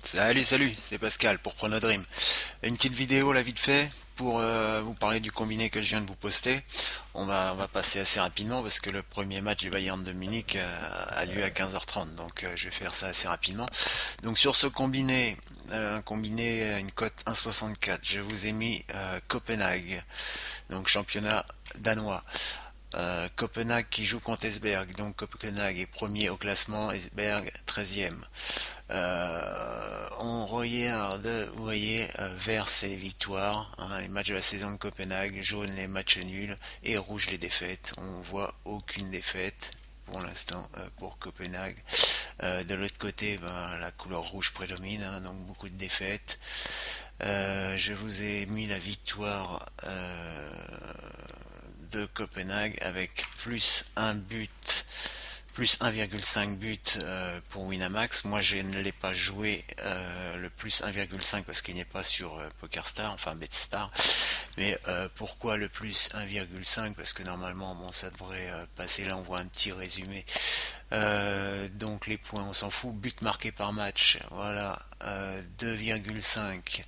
Salut, c'est Pascal pour Chronodream. Une petite vidéo là vite fait pour vous parler du combiné que je viens de vous poster. On va passer assez rapidement parce que le premier match du Bayern de Munich a lieu à 15h30, donc je vais faire ça assez rapidement. Donc sur ce combiné, un combiné, une cote 1,64, je vous ai mis Copenhague, donc championnat danois. Copenhague qui joue contre Esberg, donc Copenhague est premier au classement, Esberg 13e. On regarde, vous voyez, vert c'est les victoires, hein, les matchs de la saison de Copenhague, jaune les matchs nuls et rouge les défaites. On voit aucune défaite pour l'instant pour Copenhague. De l'autre côté, ben, la couleur rouge prédomine, hein, donc beaucoup de défaites. Je vous ai mis la victoire de Copenhague avec plus un but, plus 1,5 but pour Winamax. Moi je ne l'ai pas joué le plus 1,5 parce qu'il n'est pas sur PokerStar, enfin BetStar. Mais pourquoi le plus 1,5? Parce que normalement bon ça devrait passer. Là on voit un petit résumé. Donc les points on s'en fout. But marqué par match, voilà, 2,5.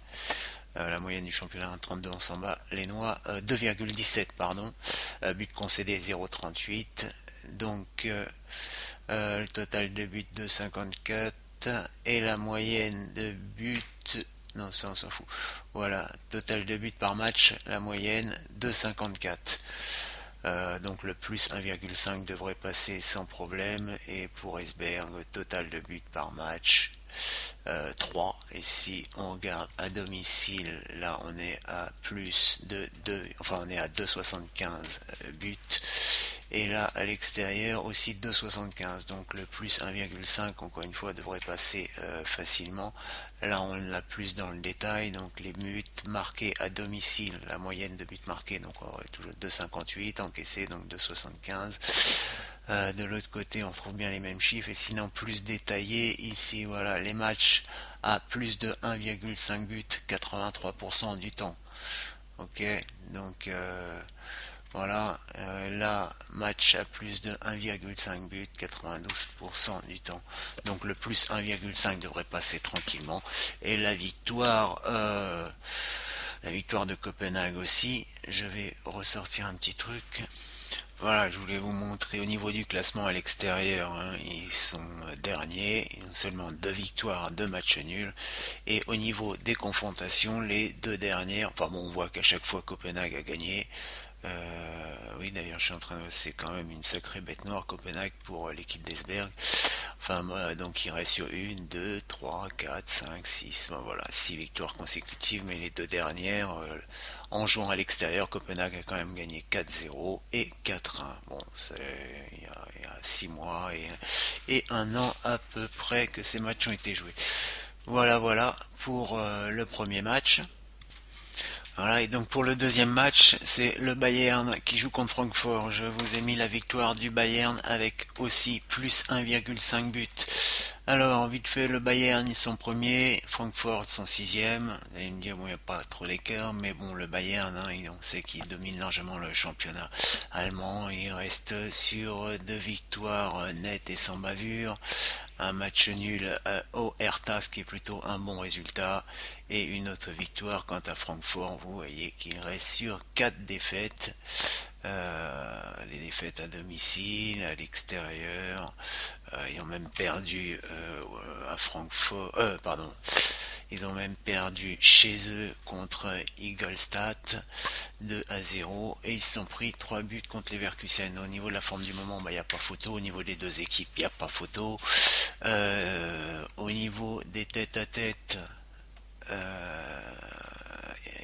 La moyenne du championnat 32 on s'en bat les noix, 2,17 pardon, but concédé 0,38, donc le total de buts de 54 et la moyenne de buts, non ça on s'en fout, voilà, total de buts par match, la moyenne de 54. Donc le plus 1,5 devrait passer sans problème. Et pour Esberg, total de buts par match 3. Et si on regarde à domicile, là on est à plus de 2, enfin on est à 2,75 buts. Et là à l'extérieur aussi 2,75. Donc le plus 1,5 encore une fois devrait passer facilement. Là on l'a plus dans le détail. Donc les buts marqués à domicile, la moyenne de buts marqués, donc on aurait toujours 2,58 encaissé, donc 2,75. De l'autre côté, on trouve bien les mêmes chiffres. Et sinon, plus détaillé, ici, voilà, les matchs à plus de 1,5 but, 83% du temps. Ok, donc voilà, là, match à plus de 1,5 but, 92% du temps. Donc le plus 1,5 devrait passer tranquillement. Et la victoire de Copenhague aussi, je vais ressortir un petit truc. Voilà, je voulais vous montrer au niveau du classement à l'extérieur, hein, ils sont derniers, ils ont seulement 2 victoires, 2 matchs nuls. Et au niveau des confrontations, les 2 dernières, enfin bon, on voit qu'à chaque fois Copenhague a gagné. Oui, d'ailleurs, je suis en train de, c'est quand même une sacrée bête noire Copenhague pour l'équipe d'Esberg. Enfin, donc il reste sur 1, 2, 3, 4, 5, 6, ben voilà, 6 victoires consécutives, mais les 2 dernières, en jouant à l'extérieur, Copenhague a quand même gagné 4-0 et 4-1. Bon, c'est il y a 6 mois et 1 an à peu près que ces matchs ont été joués. Voilà pour le premier match. Voilà, et donc pour le deuxième match, c'est le Bayern qui joue contre Francfort. Je vous ai mis la victoire du Bayern avec aussi plus 1,5 but. Alors, vite fait, le Bayern, ils sont premiers, Francfort sont sixième. Vous allez me dire, bon, il n'y a pas trop d'écart, mais bon, le Bayern, hein, on sait qu'il domine largement le championnat allemand. Il reste sur 2 victoires nettes et sans bavure. Un match nul au Hertha, ce qui est plutôt un bon résultat. Et une autre victoire quant à Francfort. Vous voyez qu'il reste sur 4 défaites. Les défaites à domicile, à l'extérieur. Ils ont même perdu à Francfort. Pardon. Ils ont même perdu chez eux contre Ingolstadt 2-0 et ils se sont pris 3 buts contre les Leverkusen. Au niveau de la forme du moment, il n'y a pas photo. Au niveau des deux équipes, il n'y a pas photo. Au niveau des têtes à tête,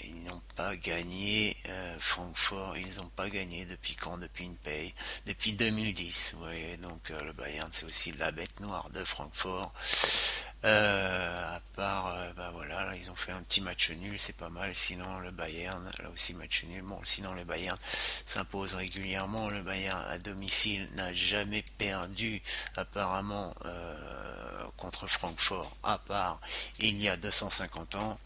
ils n'ont pas gagné. Francfort, ils n'ont pas gagné depuis quand? Depuis une paye. Depuis 2010. Vous voyez, donc le Bayern, c'est aussi la bête noire de Francfort. À part, bah voilà, là, ils ont fait un petit match nul, c'est pas mal. Sinon, le Bayern, là aussi match nul. Bon, sinon le Bayern s'impose régulièrement. Le Bayern à domicile n'a jamais perdu, apparemment, contre Francfort, à part il y a 250 ans.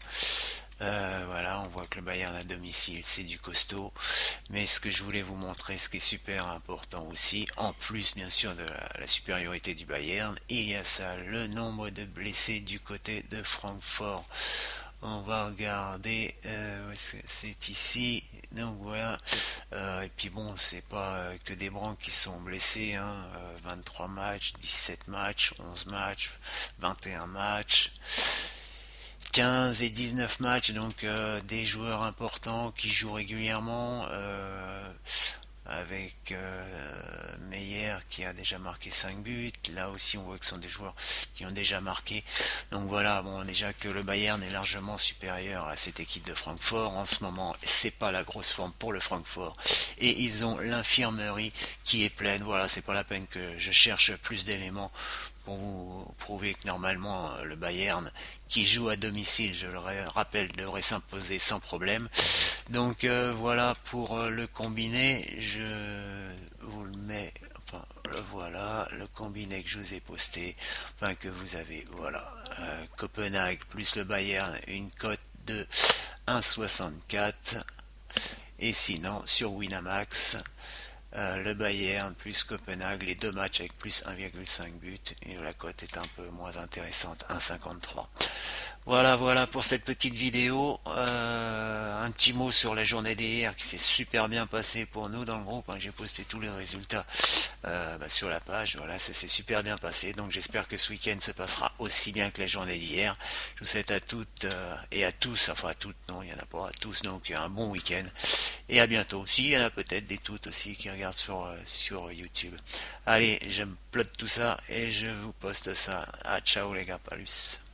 Voilà, on voit que le Bayern à domicile, c'est du costaud. Mais ce que je voulais vous montrer, ce qui est super important aussi, en plus bien sûr de la supériorité du Bayern, il y a ça, le nombre de blessés du côté de Francfort. On va regarder, c'est ici, donc voilà. Et puis bon, c'est pas que des branques qui sont blessés, hein. 23 matchs, 17 matchs, 11 matchs, 21 matchs. 15 et 19 matchs, donc des joueurs importants qui jouent régulièrement, avec Meyer qui a déjà marqué 5 buts. Là aussi, on voit que ce sont des joueurs qui ont déjà marqué. Donc voilà, bon, déjà que le Bayern est largement supérieur à cette équipe de Francfort. En ce moment, c'est pas la grosse forme pour le Francfort. Et ils ont l'infirmerie qui est pleine. Voilà, c'est pas la peine que je cherche plus d'éléments pour vous prouver que normalement le Bayern qui joue à domicile, je le rappelle, devrait s'imposer sans problème. Donc voilà pour le combiné, je vous le mets, enfin le voilà, le combiné que je vous ai posté, enfin que vous avez, voilà, Copenhague plus le Bayern, une cote de 1,64. Et sinon sur Winamax, le Bayern plus Copenhague, les deux matchs avec plus 1,5 but, et la cote est un peu moins intéressante, 1,53. Voilà, voilà pour cette petite vidéo. Un petit mot sur la journée d'hier qui s'est super bien passée pour nous dans le groupe, hein. J'ai posté tous les résultats sur la page. Voilà, ça s'est super bien passé. Donc j'espère que ce week-end se passera aussi bien que la journée d'hier. Je vous souhaite à toutes et à tous, enfin à toutes, non, il y en a pas à tous, donc un bon week-end. Et à bientôt. Si, il y en a peut-être des toutes aussi qui regardent sur YouTube. Allez, je me plotte tout ça et je vous poste ça. Ah, ciao les gars, palus.